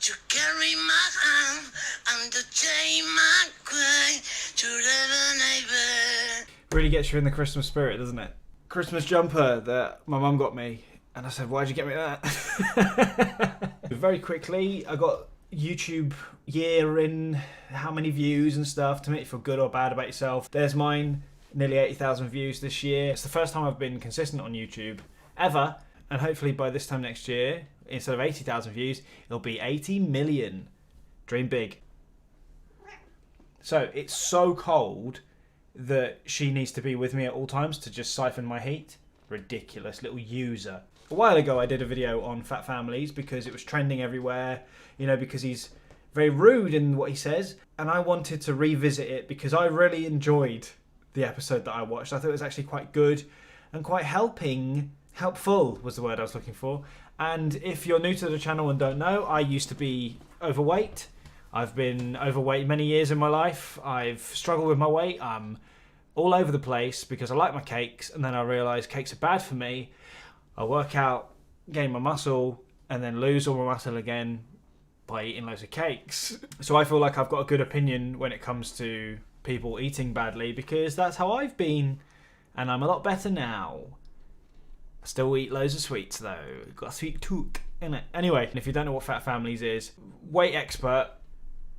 to carry my hand and to take my way to the neighbor. Really gets you in the Christmas spirit, doesn't it? Christmas jumper that my mum got me, and I said, why'd you get me that? Very quickly, I got YouTube year in, how many views and stuff to make you feel good or bad about yourself. There's mine, nearly 80,000 views this year. It's the first time I've been consistent on YouTube ever, and hopefully by this time next year, instead of 80,000 views, it'll be 80 million. Dream big. So it's so cold that she needs to be with me at all times to just siphon my heat. Ridiculous little user. A while ago I did a video on fat families because it was trending everywhere, you know, because he's very rude in what he says, and I wanted to revisit it because I really enjoyed the episode that I watched. I thought it was actually quite good and quite helpful was the word I was looking for. And if you're new to the channel and don't know, I used to be overweight. I've been overweight many years in my life. I've struggled with my weight. I'm all over the place because I like my cakes, and then I realised cakes are bad for me. I work out, gain my muscle, and then lose all my muscle again by eating loads of cakes. So I feel like I've got a good opinion when it comes to people eating badly because that's how I've been, and I'm a lot better now. I still eat loads of sweets though. Got a sweet tooth, innit? Anyway, if you don't know what fat families is, weight expert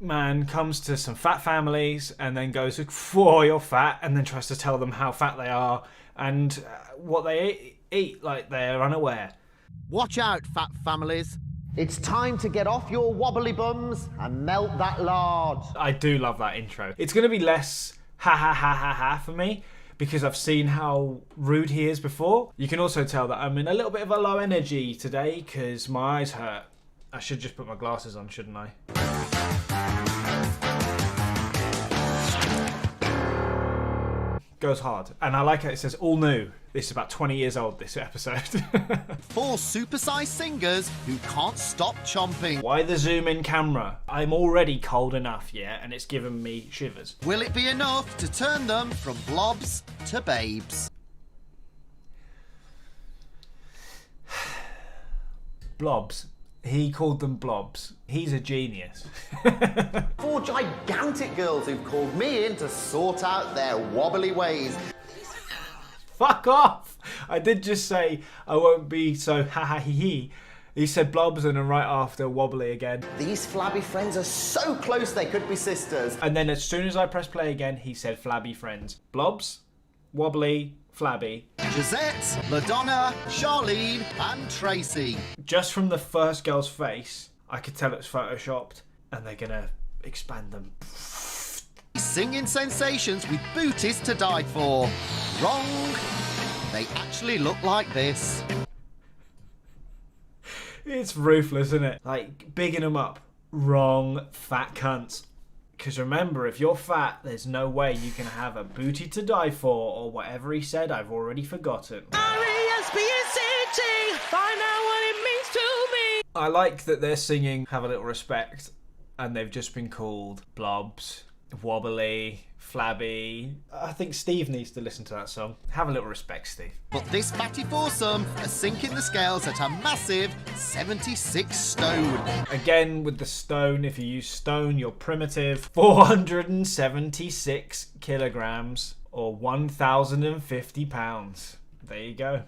man comes to some fat families and then goes, "Whoa, you're fat," and then tries to tell them how fat they are and what they eat like they're unaware. Watch out, fat families. It's time to get off your wobbly bums and melt that lard. I do love that intro. It's going to be less ha ha ha ha ha for me because I've seen how rude he is before. You can also tell that I'm in a little bit of a low energy today because my eyes hurt. I should just put my glasses on, shouldn't I? Goes hard. And I like how it says all new. This is about 20 years old, this episode. 4 supersized singers who can't stop chomping. Why the zoom in camera? I'm already cold enough, yeah, and it's given me shivers. Will it be enough to turn them from blobs to babes? Blobs. He called them blobs. He's a genius. 4 gigantic girls who've called me in to sort out their wobbly ways. Fuck off! I did just say I won't be so ha ha he he. He said blobs and then right after wobbly again. These flabby friends are so close they could be sisters. And then as soon as I press play again, he said flabby friends. Blobs, wobbly, flabby. Gisette, Madonna, Charlene and Tracy. Just from the first girl's face, I could tell it's photoshopped and they're gonna expand them. Singing sensations with booties to die for. Wrong. They actually look like this. It's ruthless, isn't it? Like, bigging them up. Wrong, fat cunts. Because remember, if you're fat, there's no way you can have a booty to die for, or whatever he said, I've already forgotten. R-E-S-P-E-C-T, find out what it means to me. I like that they're singing Have a Little Respect, and they've just been called blobs, wobbly, flabby. I think Steve needs to listen to that song. Have a little respect, Steve. But this fatty foursome are sinking the scales at a massive 76 stone. Again, with the stone, if you use stone, you're primitive. 476 kilograms, or 1,050 pounds. There you go.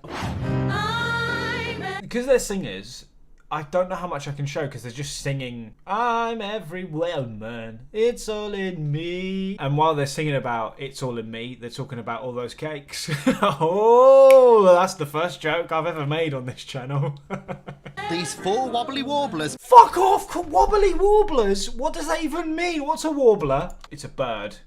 Because they're singers, I don't know how much I can show because they're just singing, I'm everywhere, man, it's all in me. And while they're singing about it's all in me, they're talking about all those cakes. Oh, that's the first joke I've ever made on this channel. These 4 wobbly warblers. Fuck off, wobbly warblers. What does that even mean? What's a warbler? It's a bird.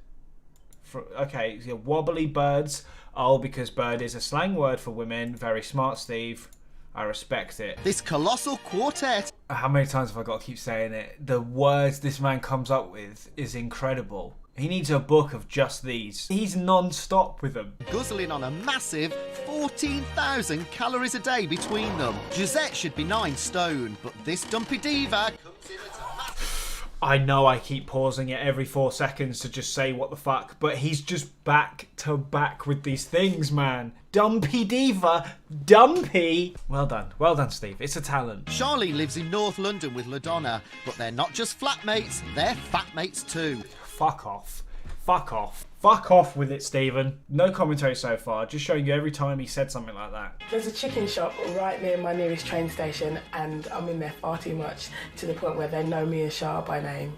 Okay, so wobbly birds. Oh, because bird is a slang word for women. Very smart, Steve. I respect it. This colossal quartet. How many times have I got to keep saying it? The words this man comes up with is incredible. He needs a book of just these. He's non-stop with them. Guzzling on a massive 14,000 calories a day between them. Gisette should be 9 stone, but this dumpy diva comes in at a massive... I know I keep pausing it every 4 seconds to just say what the fuck, but he's just back to back with these things, man. Dumpy diva, dumpy. Well done, Steve. It's a talent. Charlie lives in North London with LaDonna, but they're not just flatmates, they're fatmates too. Fuck off. Fuck off. Fuck off with it, Stephen. No commentary so far, just showing you every time he said something like that. There's a chicken shop right near my nearest train station, and I'm in there far too much to the point where they know me as Shah by name.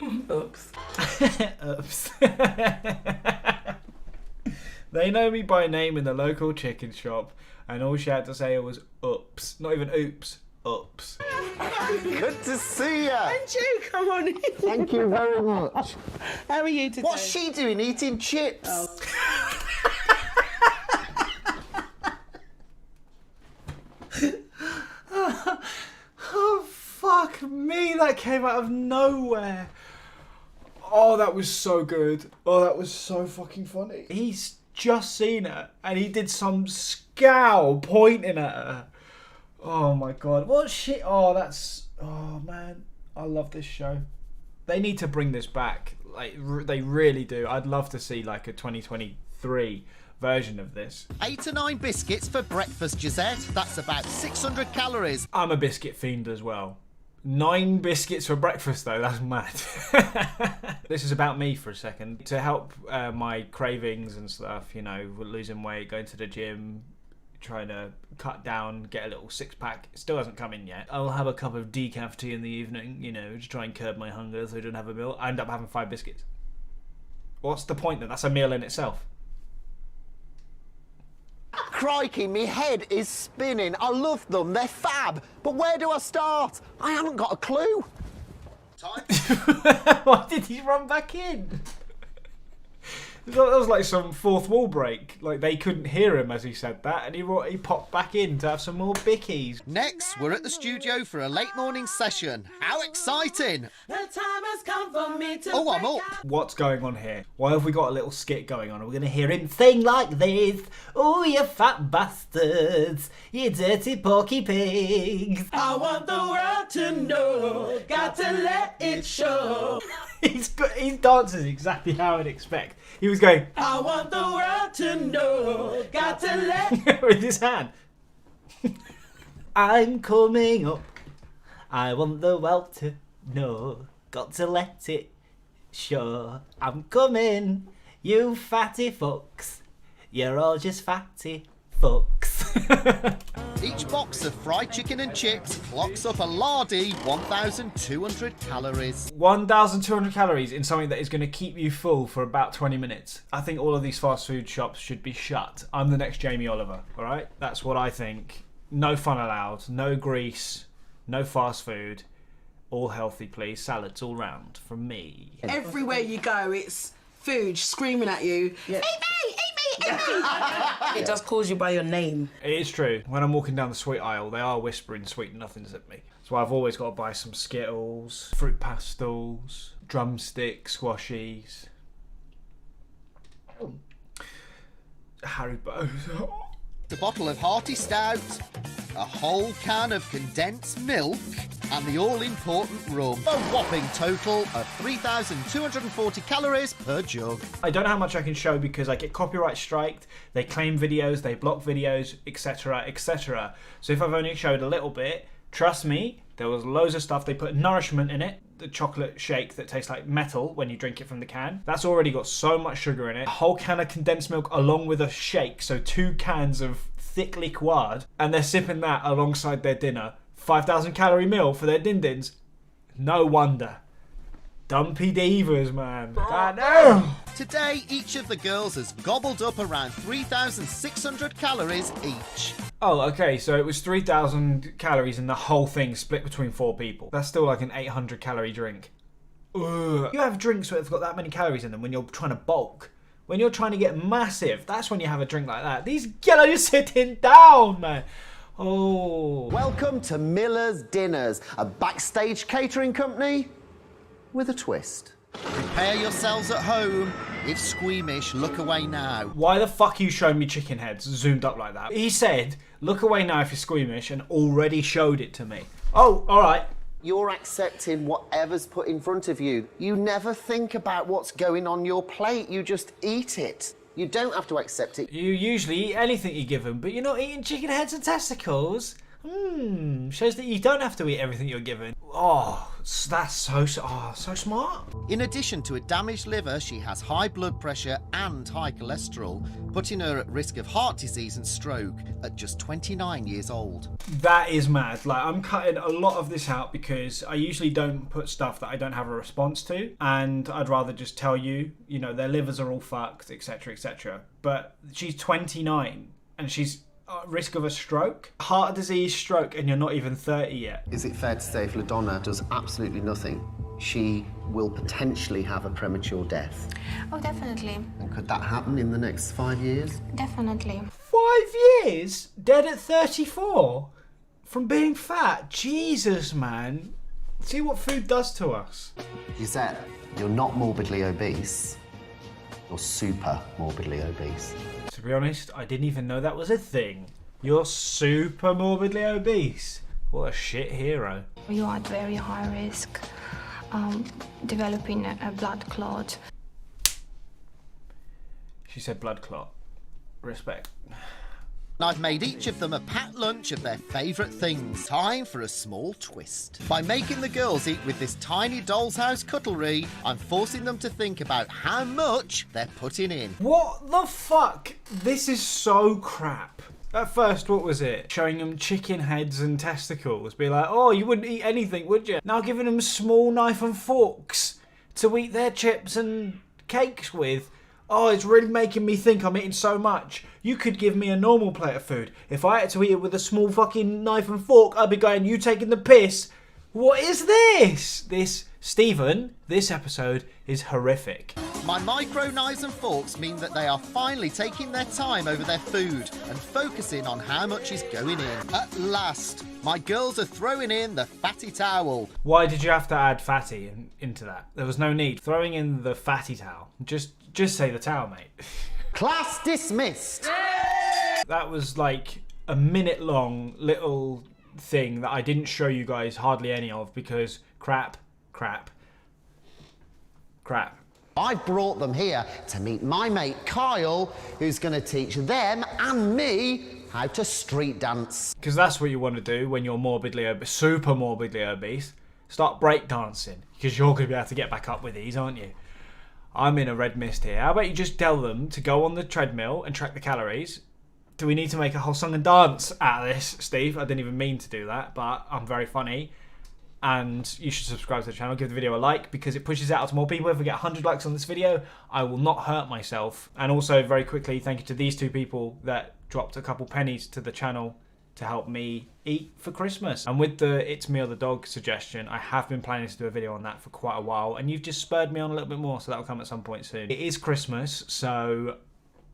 Oops. Oops. They know me by name in the local chicken shop, and all she had to say was oops. Not even oops. Oops. Good to see you. And you, come on in. Thank you very much. How are you today? What's she doing, eating chips? Oh, fuck me. That came out of nowhere. Oh, that was so good. Oh, that was so fucking funny. He's just seen her, and he did some scowl pointing at her. Oh my god, what shit? Oh, that's... Oh man, I love this show. They need to bring this back. Like, they really do. I'd love to see like a 2023 version of this. 8 to 9 biscuits for breakfast, Gisette. That's about 600 calories. I'm a biscuit fiend as well. 9 biscuits for breakfast though, that's mad. This is about me for a second. To help my cravings and stuff, you know, losing weight, going to the gym, trying to cut down, get a little 6-pack. It still hasn't come in yet. I'll have a cup of decaf tea in the evening, you know, to try and curb my hunger so I don't have a meal. I end up having 5 biscuits. What's the point then? That's a meal in itself. Crikey, me head is spinning. I love them, they're fab. But where do I start? I haven't got a clue. Time. Why did he run back in? That was like some fourth wall break. Like, they couldn't hear him as he said that, and he popped back in to have some more bickies. Next, we're at the studio for a late morning session. How exciting! The time has come for me to Oh, I'm up. What's going on here? Why have we got a little skit going on? Are we going to hear him sing like this? Oh, you fat bastards, you dirty porky pigs. I want the world to know, got to let it show. His dance is exactly how I'd expect. He was going, I want the world to know, got to let... with his hand. I'm coming up. I want the world to know. Got to let it show. I'm coming. You fatty fucks. You're all just fatty fucks. Each box of fried chicken and chips clocks up a lardy 1,200 calories. 1,200 calories in something that is going to keep you full for about 20 minutes. I think all of these fast food shops should be shut. I'm the next Jamie Oliver, all right? That's what I think. No fun allowed, no grease, no fast food. All healthy, please. Salads all round from me. Everywhere you go, it's food screaming at you. Yeah. Eat me! Eat me! Eat me! It does calls you by your name. It is true. When I'm walking down the sweet aisle, they are whispering sweet nothings at me. So I've always got to buy some Skittles, fruit pastels, drumsticks, squashies, Haribo. A bottle of hearty stout, a whole can of condensed milk, and the all-important rum. A whopping total of 3,240 calories per jug. I don't know how much I can show because I get copyright striked, they claim videos, they block videos, etc, etc. So if I've only showed a little bit, trust me, there was loads of stuff. They put nourishment in it, the chocolate shake that tastes like metal when you drink it from the can. That's already got so much sugar in it. A whole can of condensed milk along with a shake, so 2 cans of thick liquid, and they're sipping that alongside their dinner. 5,000 calorie meal for their din-dins. No wonder. Dumpy divas, man. God damn. Today, each of the girls has gobbled up around 3,600 calories each. Oh, okay, so it was 3,000 calories in the whole thing split between 4 people. That's still like an 800 calorie drink. Ugh. You have drinks that have got that many calories in them when you're trying to bulk. When you're trying to get massive, that's when you have a drink like that. These yellows are sitting down, man. Oh. Welcome to Miller's Dinners, a backstage catering company with a twist. Prepare yourselves at home. If squeamish, look away now. Why the fuck are you showing me chicken heads zoomed up like that? He said, look away now if you're squeamish, and already showed it to me. Oh, alright. You're accepting whatever's put in front of you. You never think about what's going on your plate. You just eat it. You don't have to accept it. You usually eat anything you give them, but you're not eating chicken heads and testicles. Shows that you don't have to eat everything you're given. Oh, that's so smart. In addition to a damaged liver, she has high blood pressure and high cholesterol, putting her at risk of heart disease and stroke at just 29 years old. That is mad. Like, I'm cutting a lot of this out because I usually don't put stuff that I don't have a response to, and I'd rather just tell you, you know, their livers are all fucked, etc, etc. But she's 29 and she's at risk of a stroke, heart disease, stroke, and you're not even 30 yet. Is it fair to say if LaDonna does absolutely nothing, she will potentially have a premature death? Oh, definitely. And could that happen in the next 5 years? Definitely. 5 years? Dead at 34? From being fat? Jesus, man. See what food does to us. Gisette, you're not morbidly obese. You're super morbidly obese. To be honest, I didn't even know that was a thing. You're super morbidly obese. What a shit hero. You are at very high risk developing a blood clot. She said blood clot. Respect. I've made each of them a packed lunch of their favourite things. Time for a small twist. By making the girls eat with this tiny doll's house cutlery, I'm forcing them to think about how much they're putting in. What the fuck? This is so crap. At first, what was it? Showing them chicken heads and testicles. Be like, oh, you wouldn't eat anything, would you? Now giving them small knife and forks to eat their chips and cakes with. Oh, it's really making me think I'm eating so much. You could give me a normal plate of food. If I had to eat it with a small fucking knife and fork, I'd be going, you taking the piss? What is this? Stephen, this episode is horrific. My micro knives and forks mean that they are finally taking their time over their food and focusing on how much is going in. At last, my girls are throwing in the fatty towel. Why did you have to add fatty into that? There was no need. Throwing in the fatty towel. Just say the towel, mate. Class dismissed. That was like a minute long little thing that I didn't show you guys hardly any of because crap. I brought them here to meet my mate Kyle, who's going to teach them and me how to street dance. Because that's what you want to do when you're morbidly obese, super morbidly obese. Start breakdancing because you're going to be able to get back up with these, aren't you? I'm in a red mist here. How about you just tell them to go on the treadmill and track the calories? Do we need to make a whole song and dance out of this, Steve? I didn't even mean to do that, but I'm very funny. And you should subscribe to the channel, give the video a like, because it pushes it out to more people. If we get 100 likes on this video, I will not hurt myself. And also, very quickly, thank you to these two people that dropped a couple pennies to the channel to help me eat for Christmas. And with the It's Me or the Dog suggestion, I have been planning to do a video on that for quite a while, and you've just spurred me on a little bit more, so that'll come at some point soon. It is Christmas, so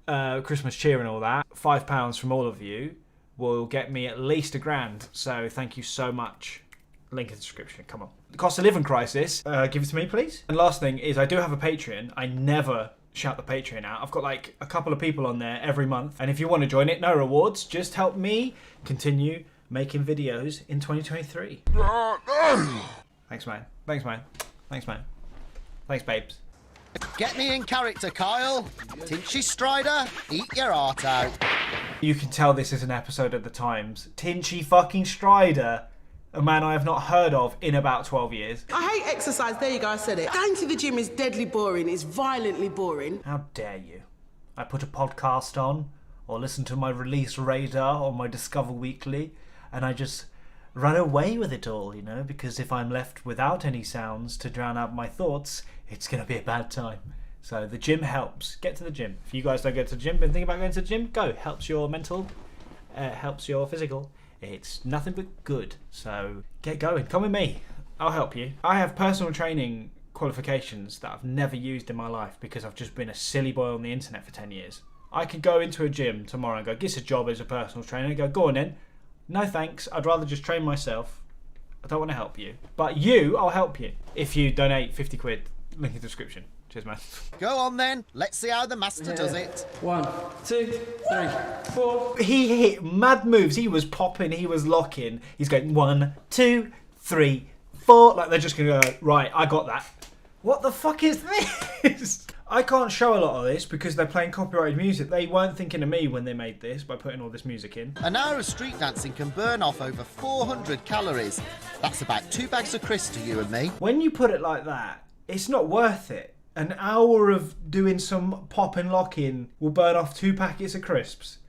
Christmas cheer and all that. £5 from all of you will get me at least £1,000, so thank you so much. Link in the description, come on. The cost of living crisis, give it to me, please. And last thing is I do have a Patreon. I never shout the Patreon out. I've got like a couple of people on there every month. And if you want to join it, no rewards. Just help me continue making videos in 2023. Thanks, man. Thanks, man. Thanks, man. Thanks, babes. Get me in character, Kyle. Tinchy Strider, eat your heart out. You can tell this is an episode of The Times. Tinchy fucking Strider. A man I have not heard of in about 12 years. I hate exercise. There you go, I said it. Going to the gym is deadly boring. It's violently boring. How dare you? I put a podcast on, or listen to my Release Radar or my Discover Weekly, and I just run away with it all, you know, because if I'm left without any sounds to drown out my thoughts, it's going to be a bad time. So the gym helps. Get to the gym. If you guys don't go to the gym, been thinking about going to the gym, go. Helps your mental, helps your physical. It's nothing but good. So get going. Come with me. I'll help you. I have personal training qualifications that I've never used in my life because I've just been a silly boy on the internet for 10 years. I could go into a gym tomorrow and go, get a job as a personal trainer. And go on in. No thanks. I'd rather just train myself. I don't want to help you. But you, I'll help you. If you donate 50 quid, link in the description. Cheers, man. Go on then. Let's see how the master does it. 1, 2, 3, 4. He hit mad moves. He was popping. He was locking. He's going 1, 2, 3, 4. Like, they're just going to go, right, I got that. What the fuck is this? I can't show a lot of this because they're playing copyrighted music. They weren't thinking of me when they made this by putting all this music in. An hour of street dancing can burn off over 400 calories. That's about 2 bags of crisps to you and me. When you put it like that, it's not worth it. An hour of doing some pop and lock-in will burn off 2 packets of crisps.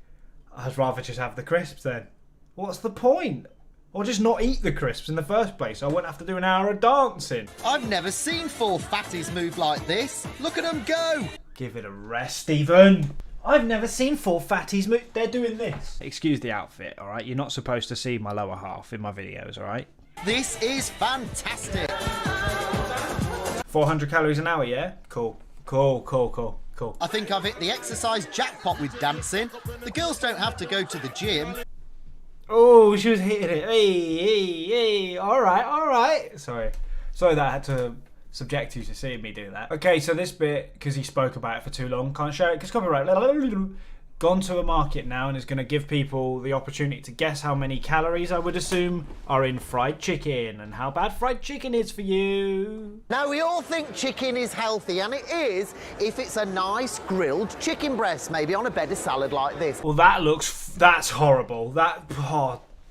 I'd rather just have the crisps then. What's the point? Or just not eat the crisps in the first place. I wouldn't have to do an hour of dancing. I've never seen 4 fatties move like this. Look at them go. Give it a rest, Stephen. I've never seen 4 fatties move. They're doing this. Excuse the outfit, all right? You're not supposed to see my lower half in my videos, all right? This is fantastic. 400 calories an hour, yeah? Cool. I think I've hit the exercise jackpot with dancing. The girls don't have to go to the gym. Oh, she was hitting it. Hey. All right. Sorry that I had to subject you to seeing me do that. Okay, so this bit, because he spoke about it for too long, can't show it because copyright. Gone to a market now and is going to give people the opportunity to guess how many calories I would assume are in fried chicken and how bad fried chicken is for you. Now, we all think chicken is healthy, and it is if it's a nice grilled chicken breast, maybe on a bed of salad like this. Well, that's horrible.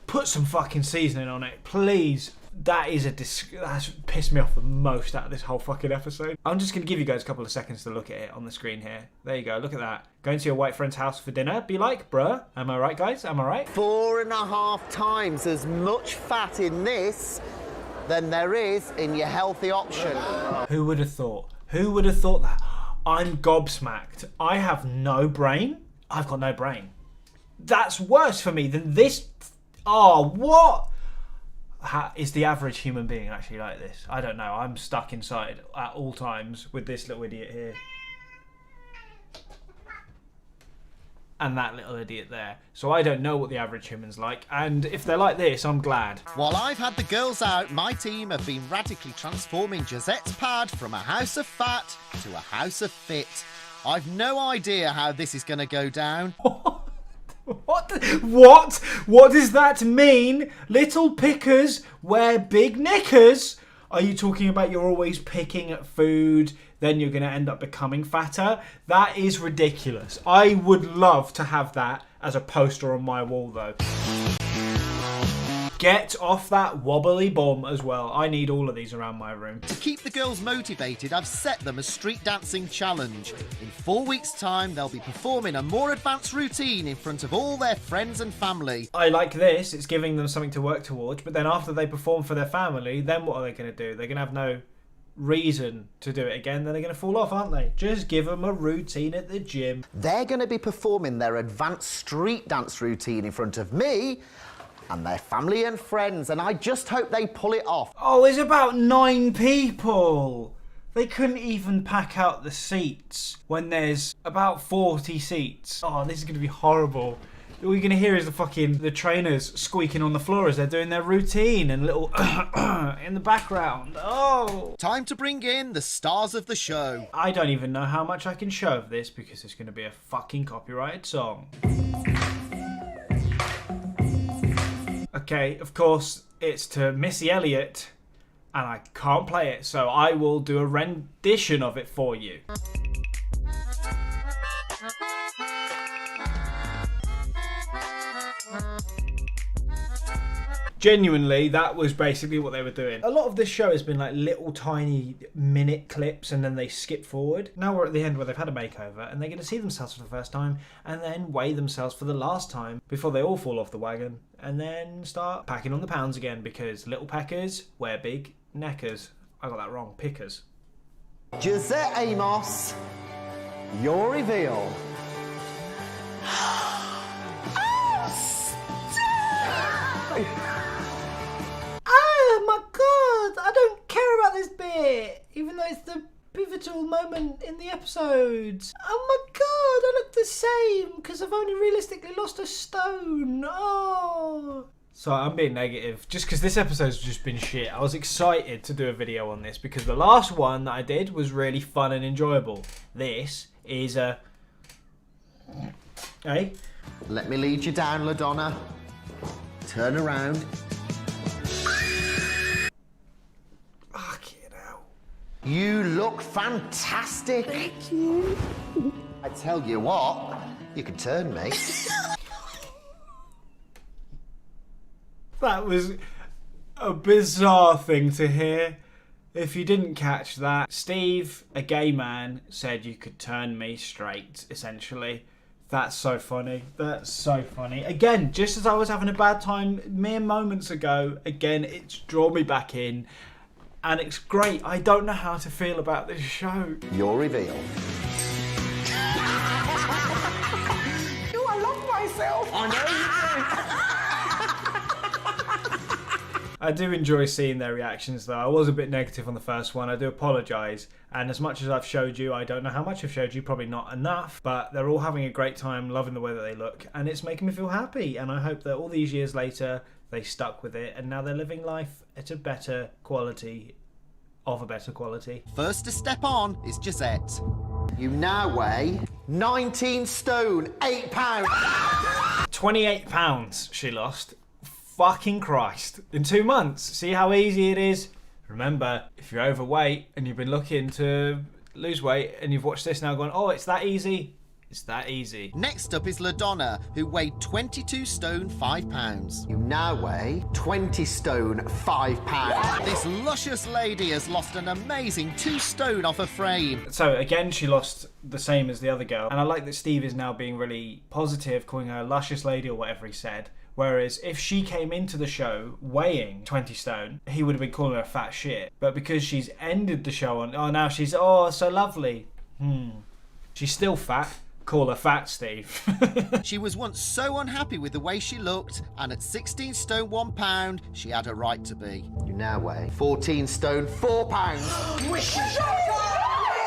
Put some fucking seasoning on it, please. That's pissed me off the most out of this whole fucking episode. I'm just going to give you guys a couple of seconds to look at it on the screen here. There you go, look at that. Going to your white friend's house for dinner, be like, bruh, am I right, guys? Am I right? 4.5 times as much fat in this than there is in your healthy option. Who would have thought? Who would have thought that? I'm gobsmacked. I have no brain. I've got no brain. That's worse for me than this. Oh, what? Is the average human being actually like this? I don't know. I'm stuck inside at all times with this little idiot here. And that little idiot there. So I don't know what the average human's like. And if they're like this, I'm glad. While I've had the girls out, my team have been radically transforming Josette's pad from a house of fat to a house of fit. I've no idea how this is going to go down. What does that mean? Little pickers wear big knickers? Are you talking about you're always picking at food, then you're going to end up becoming fatter? That is ridiculous. I would love to have that as a poster on my wall, though. Get off that wobbly bum as well. I need all of these around my room. To keep the girls motivated, I've set them a street dancing challenge. In 4 weeks' time, they'll be performing a more advanced routine in front of all their friends and family. I like this. It's giving them something to work towards. But then after they perform for their family, then what are they going to do? They're going to have no reason to do it again. Then they're going to fall off, aren't they? Just give them a routine at the gym. They're going to be performing their advanced street dance routine in front of me and their family and friends, and I just hope they pull it off. Oh, it's about 9 people. They couldn't even pack out the seats when there's about 40 seats. Oh, this is going to be horrible. All you're going to hear is the trainers squeaking on the floor as they're doing their routine and little in the background. Oh. Time to bring in the stars of the show. I don't even know how much I can show of this because it's going to be a fucking copyrighted song. Okay, of course, it's to Missy Elliott, and I can't play it, so I will do a rendition of it for you. Genuinely, that was basically what they were doing. A lot of this show has been like little tiny minute clips and then they skip forward. Now we're at the end where they've had a makeover and they're going to see themselves for the first time and then weigh themselves for the last time before they all fall off the wagon and then start packing on the pounds again because little peckers wear big neckers. I got that wrong. Pickers. Josette Amos, your reveal. Oh my god, I don't care about this bit, even though it's the pivotal moment in the episode. Oh my god, I look the same because I've only realistically lost a stone. Oh. So I'm being negative just because this episode's just been shit. I was excited to do a video on this because the last one that I did was really fun and enjoyable. This is a... Hey? Let me lead you down, LaDonna. Turn around. You look fantastic. Thank you. I tell you what, you can turn me. That was a bizarre thing to hear. If you didn't catch that, Steve, a gay man, said you could turn me straight, essentially. That's so funny. That's so funny. Again, just as I was having a bad time mere moments ago, again, it's drawn me back in. And it's great. I don't know how to feel about this show. Your reveal. I love myself. I know I do enjoy seeing their reactions though. I was a bit negative on the first one. I do apologise. And as much as I've showed you, I don't know how much I've showed you, probably not enough. But they're all having a great time, loving the way that they look. And it's making me feel happy. And I hope that all these years later, they stuck with it. And now they're living life at a better quality. Of a better quality. First to step on is Gisette. You now weigh 19 stone, 8 pounds. 28 pounds she lost. Fucking Christ. In 2 months. See how easy it is? Remember, if you're overweight and you've been looking to lose weight and you've watched this now going, oh, it's that easy. It's that easy. Next up is LaDonna, who weighed 22 stone, 5 pounds. You now weigh 20 stone, 5 pounds. This luscious lady has lost an amazing 2 stone off her frame. So again, she lost the same as the other girl. And I like that Steve is now being really positive, calling her a luscious lady or whatever he said. Whereas if she came into the show weighing 20 stone, he would have been calling her a fat shit. But because she's ended the show on, oh, now she's, oh, so lovely. She's still fat. Call her fat, Steve. She was once so unhappy with the way she looked, and at 16 stone, 1 pound, she had a right to be. You now weigh 14 stone, 4 pounds.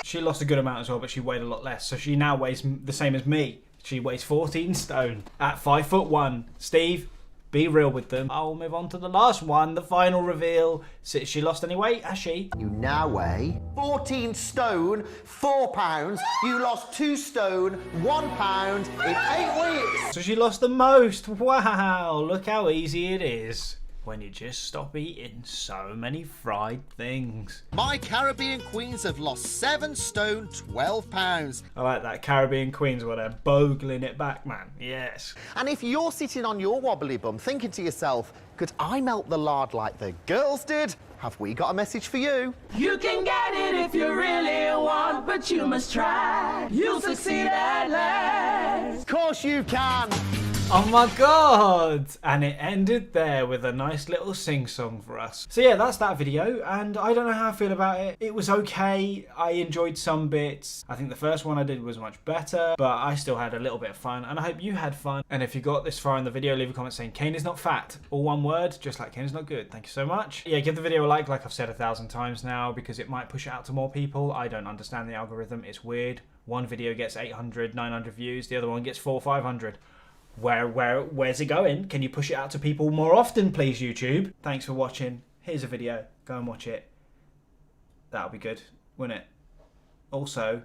She lost a good amount as well, but she weighed a lot less. So she now weighs the same as me. She weighs 14 stone at 5'1". Steve, be real with them. I'll move on to the last one, the final reveal. She lost any weight, has she? You now weigh 14 stone, 4 pounds. You lost 2 stone, 1 pound in 8 weeks. So she lost the most. Wow, look how easy it is when you just stop eating so many fried things. My Caribbean queens have lost 7 stone, 12 pounds. I like that. Caribbean Queens where they're bogling it back, man. Yes. And if you're sitting on your wobbly bum thinking to yourself, could I melt the lard like the girls did? Have we got a message for you? You can get it if you really want, but you must try. You'll succeed at last. Of course you can. Oh my god! And it ended there with a nice little sing-song for us. So yeah, that's that video, and I don't know how I feel about it. It was okay. I enjoyed some bits. I think the first one I did was much better, but I still had a little bit of fun, and I hope you had fun. And if you got this far in the video, leave a comment saying Kane is not fat. All one word, just like Kane is not good. Thank you so much. Yeah, give the video a like I've said 1,000 times now, because it might push it out to more people. I don't understand the algorithm. It's weird. One video gets 800, 900 views. The other one gets 400, 500. Where's it going? Can you push it out to people more often, please, YouTube? Thanks for watching. Here's a video. Go and watch it. That'll be good, wouldn't it? Also,